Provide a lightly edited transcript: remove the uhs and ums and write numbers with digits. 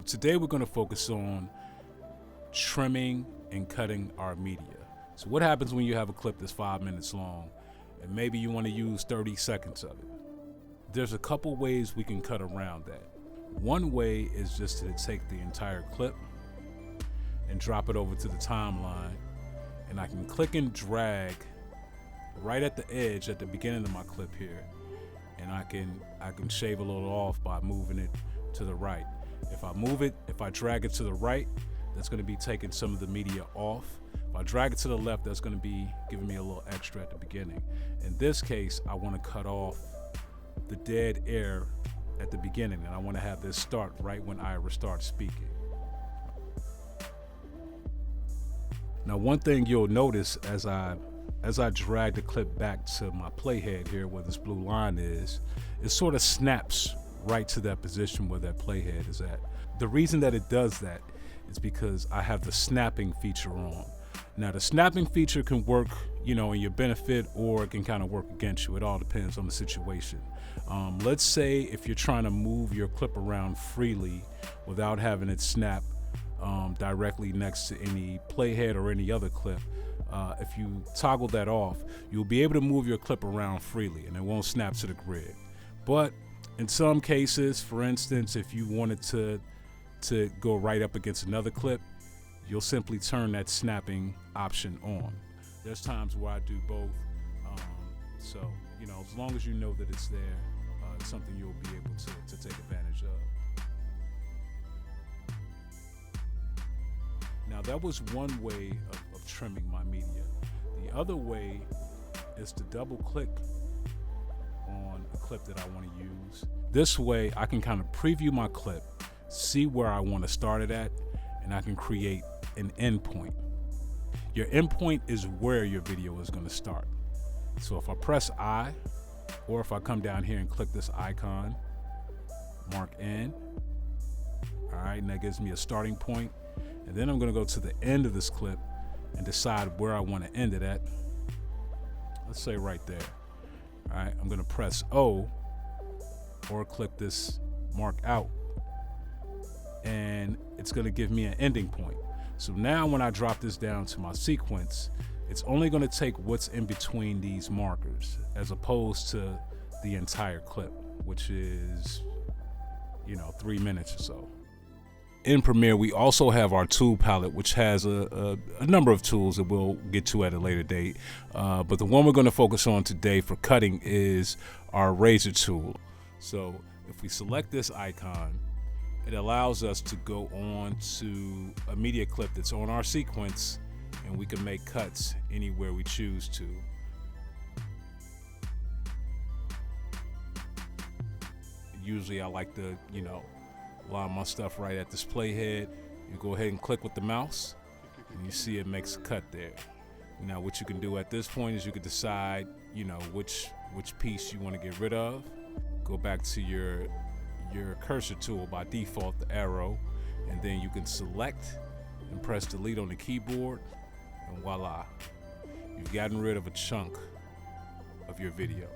Today we're going to focus on trimming and cutting our media. So what happens when you have a clip that's 5 minutes long and maybe you want to use 30 seconds of it? There's a couple ways we can cut around that. One way is just to take the entire clip and drop it over to the timeline, and I can click and drag right at the edge at the beginning of my clip here, and I can shave a little off by moving it to the right. If I drag it to the right, that's going to be taking some of the media off. If I drag it to the left, that's going to be giving me a little extra at the beginning. In this case, I want to cut off the dead air at the beginning, and I want to have this start right when Ira starts speaking. Now, one thing you'll notice as I drag the clip back to my playhead here where this blue line is, it sort of snaps right to that position where that playhead is at. The reason that it does that is because I have the snapping feature on. Now, the snapping feature can work, in your benefit, or it can kind of work against you. It all depends on the situation. Let's say if you're trying to move your clip around freely without having it snap directly next to any playhead or any other clip, if you toggle that off, you'll be able to move your clip around freely and it won't snap to the grid. But in some cases, for instance, if you wanted to go right up against another clip, you'll simply turn that snapping option on. There's times where I do both. So, as long as you know that it's there, it's something you'll be able to take advantage of. Now, that was one way of trimming my media. The other way is to double click on a clip that I want to use. This way, I can kind of preview my clip, see where I want to start it at, and I can create an endpoint. Your endpoint is where your video is going to start. So if I press I, or if I come down here and click this icon, mark end, all right, and that gives me a starting point. And then I'm going to go to the end of this clip and decide where I want to end it at. Let's say right there. All right, I'm going to press O or click this mark out, and it's going to give me an ending point. So now when I drop this down to my sequence, it's only going to take what's in between these markers as opposed to the entire clip, which is, 3 minutes or so. In Premiere, we also have our tool palette, which has a number of tools that we'll get to at a later date. But the one we're going to focus on today for cutting is our razor tool. So if we select this icon, it allows us to go on to a media clip that's on our sequence, and we can make cuts anywhere we choose to. Usually I like to, line my stuff right at this playhead. You go ahead and click with the mouse, and you see it makes a cut there. Now what you can do at this point is you can decide, which piece you want to get rid of. Go back to your cursor tool, by default the arrow, and then you can select and press delete on the keyboard, and voila, you've gotten rid of a chunk of your video.